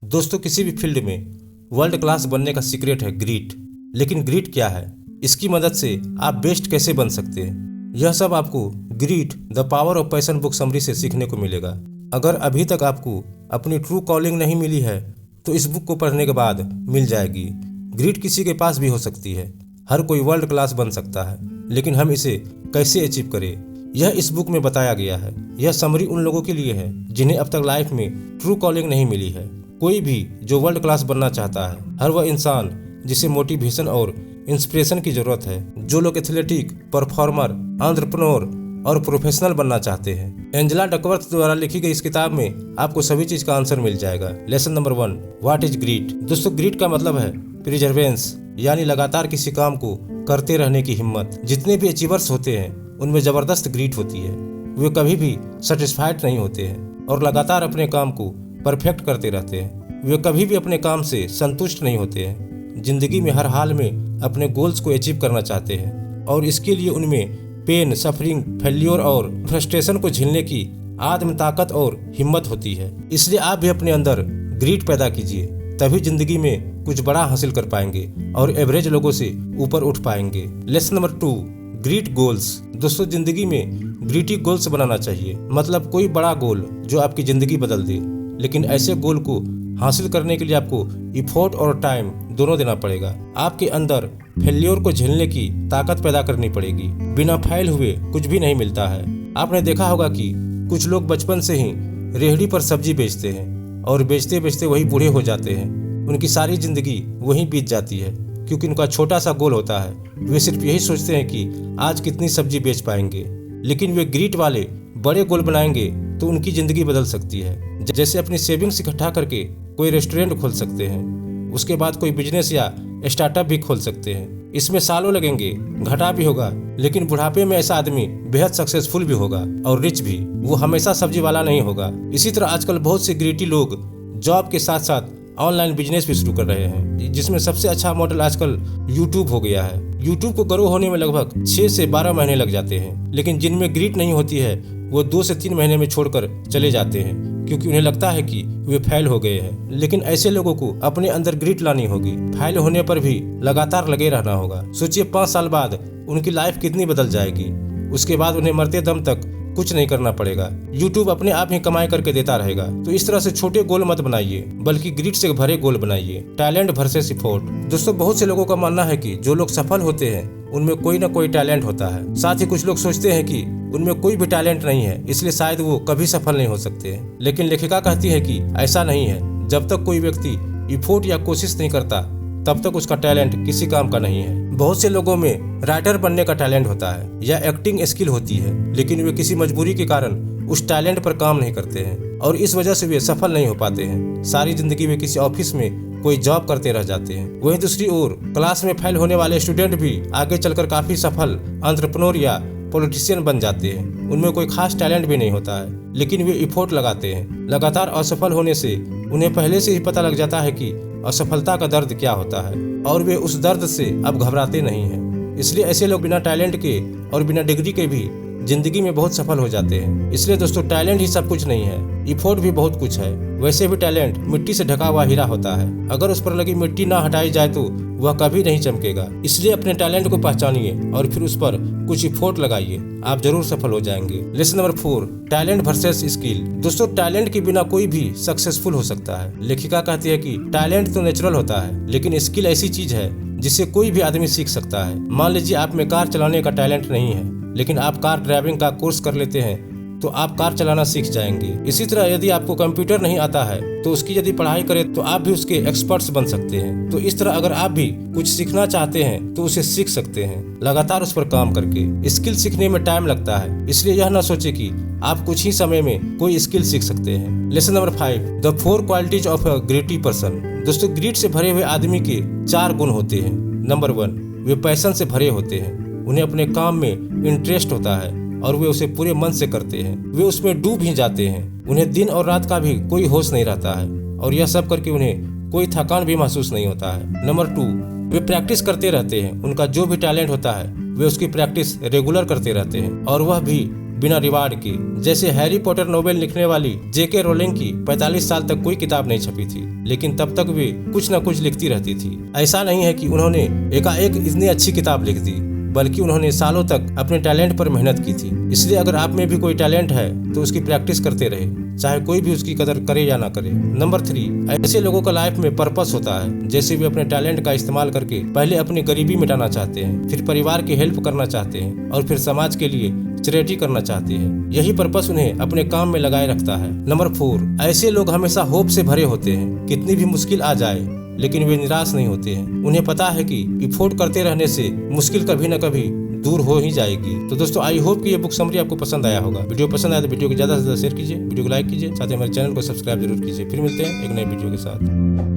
दोस्तों, किसी भी फील्ड में वर्ल्ड क्लास बनने का सीक्रेट है ग्रीट। लेकिन ग्रीट क्या है, इसकी मदद से आप बेस्ट कैसे बन सकते हैं, यह सब आपको greet the power of passion book summary से सीखने को मिलेगा। अगर अभी तक आपको अपनी ट्रू कॉलिंग नहीं मिली है तो इस बुक को पढ़ने के बाद मिल जाएगी। ग्रीट किसी के पास भी हो सकती है, हर कोई वर्ल्ड क्लास बन सकता है, लेकिन हम इसे कैसे अचीव करें यह इस बुक में बताया गया है। यह समरी उन लोगों के लिए है जिन्हें अब तक लाइफ में ट्रू कॉलिंग नहीं मिली है। कोई भी जो वर्ल्ड क्लास बनना चाहता है, हर वह इंसान जिसे मोटिवेशन और इंस्पिरेशन की जरूरत है, जो लोग एथलेटिक, परफॉर्मर, एंटरप्रेन्योर और प्रोफेशनल बनना चाहते हैं। एंजेला डकवर्थ द्वारा लिखी गई इस किताब में आपको सभी चीज का आंसर मिल जाएगा। Lesson number 1, what is greet. दोस्तों, ग्रीट का मतलब है प्रिजर्वेंस, यानी लगातार किसी काम को करते रहने की हिम्मत। जितने भी अचीवर्स होते हैं उनमें जबरदस्त ग्रीट होती है। वे कभी भी सेटिस्फाइड नहीं होते हैं और लगातार अपने काम को परफेक्ट करते रहते हैं। वे कभी भी अपने काम से संतुष्ट नहीं होते हैं, जिंदगी में हर हाल में अपने गोल्स को अचीव करना चाहते हैं और इसके लिए उनमें पेन, सफरिंग, फेल्योर और फ्रस्ट्रेशन को झेलने की आत्म ताकत और हिम्मत होती है। इसलिए आप भी अपने अंदर ग्रीट पैदा कीजिए, तभी जिंदगी में कुछ बड़ा हासिल कर पाएंगे और एवरेज लोगों से ऊपर उठ पाएंगे। Lesson number 2, greet goals. दोस्तों, जिंदगी में ग्रीटी गोल्स बनाना चाहिए, मतलब कोई बड़ा गोल जो आपकी जिंदगी बदल दे। लेकिन ऐसे गोल को हासिल करने के लिए आपको इफोर्ट और टाइम दोनों देना पड़ेगा। आपके अंदर फेल्योर को झेलने की ताकत पैदा करनी पड़ेगी। बिना फेल हुए कुछ भी नहीं मिलता है। आपने देखा होगा कि कुछ लोग बचपन से ही रेहड़ी पर सब्जी बेचते हैं और बेचते बेचते वही बूढ़े हो जाते हैं। उनकी सारी जिंदगी वहीं बीत जाती है क्योंकि उनका छोटा सा गोल होता है। वे सिर्फ यही सोचते हैं कि आज कितनी सब्जी बेच पाएंगे, लेकिन वे ग्रीट वाले बड़े गोल बनाएंगे तो उनकी जिंदगी बदल सकती है। जैसे अपनी सेविंग्स इकट्ठा करके कोई रेस्टोरेंट खोल सकते हैं, उसके बाद कोई बिजनेस या स्टार्टअप भी खोल सकते हैं। इसमें सालों लगेंगे, घाटा भी होगा, लेकिन बुढ़ापे में ऐसा आदमी बेहद सक्सेसफुल भी होगा और रिच भी। वो हमेशा सब्जी वाला नहीं होगा। इसी तरह आजकल बहुत से ग्रीटी लोग जॉब के साथ साथ ऑनलाइन बिजनेस भी शुरू कर रहे हैं, जिसमें सबसे अच्छा मॉडल आजकल यूट्यूब हो गया है। यूट्यूब को ग्रो होने में लगभग 6 से 12 महीने लग जाते हैं, लेकिन जिनमें ग्रीट नहीं होती है वो 2 से 3 महीने में छोड़कर चले जाते हैं क्योंकि उन्हें लगता है कि वे फेल हो गए हैं। लेकिन ऐसे लोगों को अपने अंदर ग्रीट लानी होगी। फेल होने पर भी लगातार लगे रहना होगा। सोचिए 5 साल बाद उनकी लाइफ कितनी बदल जाएगी। उसके बाद उन्हें मरते दम तक कुछ नहीं करना पड़ेगा। YouTube अपने आप ही कमाई करके देता रहेगा। तो इस तरह से छोटे गोल मत बनाइए, बल्कि ग्रिड से भरे गोल बनाइए। Talent versus effort. दोस्तों, बहुत से लोगों का मानना है कि जो लोग सफल होते हैं उनमें कोई ना कोई टैलेंट होता है। साथ ही कुछ लोग सोचते हैं कि उनमें कोई भी टैलेंट नहीं है, इसलिए शायद वो कभी सफल नहीं हो सकते हैं। लेकिन लेखिका कहती है कि ऐसा नहीं है। जब तक कोई व्यक्ति इफोर्ट या कोशिश नहीं करता तब तक उसका टैलेंट किसी काम का नहीं है। बहुत से लोगों में राइटर बनने का टैलेंट होता है या एक्टिंग स्किल होती है, लेकिन वे किसी मजबूरी के कारण उस टैलेंट पर काम नहीं करते हैं और इस वजह से वे सफल नहीं हो पाते हैं। सारी जिंदगी वे किसी ऑफिस में कोई जॉब करते रह जाते हैं। वहीं दूसरी ओर क्लास में फेल होने वाले स्टूडेंट भी आगे चलकर काफी सफल एंटरप्रेन्योर या पॉलिटिशियन बन जाते हैं। उनमें कोई खास टैलेंट भी नहीं होता है, लेकिन वे इफोर्ट लगाते हैं। लगातार असफल होने से उन्हें पहले से ही पता लग जाता है कि असफलता का दर्द क्या होता है और वे उस दर्द से अब घबराते नहीं हैं। इसलिए ऐसे लोग बिना टैलेंट के और बिना डिग्री के भी जिंदगी में बहुत सफल हो जाते हैं। इसलिए दोस्तों, टैलेंट ही सब कुछ नहीं है, इफोर्ट भी बहुत कुछ है। वैसे भी टैलेंट मिट्टी से ढका हुआ हीरा होता है। अगर उस पर लगी मिट्टी ना हटाई जाए तो वह कभी नहीं चमकेगा। इसलिए अपने टैलेंट को पहचानिए और फिर उस पर कुछ इफोर्ट लगाइए, आप जरूर सफल हो जाएंगे। Lesson number 4, talent versus skill. दोस्तों, टैलेंट के बिना कोई भी सक्सेसफुल हो सकता है। लेखिका कहती है कि टैलेंट तो नेचुरल होता है, लेकिन स्किल ऐसी चीज है जिसे कोई भी आदमी सीख सकता है। मान लीजिए आप में कार चलाने का टैलेंट नहीं है, लेकिन आप कार ड्राइविंग का कोर्स कर लेते हैं तो आप कार चलाना सीख जाएंगे। इसी तरह यदि आपको कंप्यूटर नहीं आता है तो उसकी यदि पढ़ाई करें तो आप भी उसके एक्सपर्ट्स बन सकते हैं। तो इस तरह अगर आप भी कुछ सीखना चाहते हैं तो उसे सीख सकते हैं, लगातार उस पर काम करके। स्किल सीखने में टाइम लगता है, इसलिए यह ना सोचे कि आप कुछ ही समय में कोई स्किल सीख सकते हैं। Lesson number 5, the 4 qualities of a gritty person. दोस्तों, ग्रीट से भरे हुए आदमी के 4 गुण होते हैं। नंबर 1, वे पैशन से भरे होते हैं। उन्हें अपने काम में इंटरेस्ट होता है और वे उसे पूरे मन से करते हैं। वे उसमें डूब ही जाते हैं। उन्हें दिन और रात का भी कोई होश नहीं रहता है और यह सब करके उन्हें कोई थकान भी महसूस नहीं होता है। नंबर 2, वे प्रैक्टिस करते रहते हैं। उनका जो भी टैलेंट होता है वे उसकी प्रैक्टिस रेगुलर करते रहते हैं और वह भी बिना रिवार्ड के। जैसे हैरी पॉटर नोवेल लिखने वाली जेके रोलिंग की 45 साल तक कोई किताब नहीं छपी थी, लेकिन तब तक वे कुछ न कुछ लिखती रहती थी। ऐसा नहीं है कि उन्होंने एकाएक इतनी अच्छी किताब लिख दी, बल्कि उन्होंने सालों तक अपने टैलेंट पर मेहनत की थी। इसलिए अगर आप में भी कोई टैलेंट है तो उसकी प्रैक्टिस करते रहे, चाहे कोई भी उसकी कदर करे या ना करे। नंबर 3, ऐसे लोगों का लाइफ में पर्पस होता है। जैसे वे अपने टैलेंट का इस्तेमाल करके पहले अपनी गरीबी मिटाना चाहते हैं, फिर परिवार की हेल्प करना चाहते हैं और फिर समाज के लिए चैरिटी करना चाहते हैं। यही पर्पस उन्हें अपने काम में लगाए रखता है। नंबर 4, ऐसे लोग हमेशा होप से भरे होते हैं। कितनी भी मुश्किल आ जाए लेकिन वे निराश नहीं होते हैं। उन्हें पता है कि एफर्ट करते रहने से मुश्किल कभी न कभी दूर हो ही जाएगी। तो दोस्तों, आई होप कि ये बुक समरी आपको पसंद आया होगा। वीडियो पसंद आया तो वीडियो को ज़्यादा से ज़्यादा शेयर कीजिए, वीडियो को लाइक कीजिए, साथ ही हमारे चैनल को सब्सक्राइब जरूर कीजिए। फिर मिलते हैं एक नई वीडियो के साथ।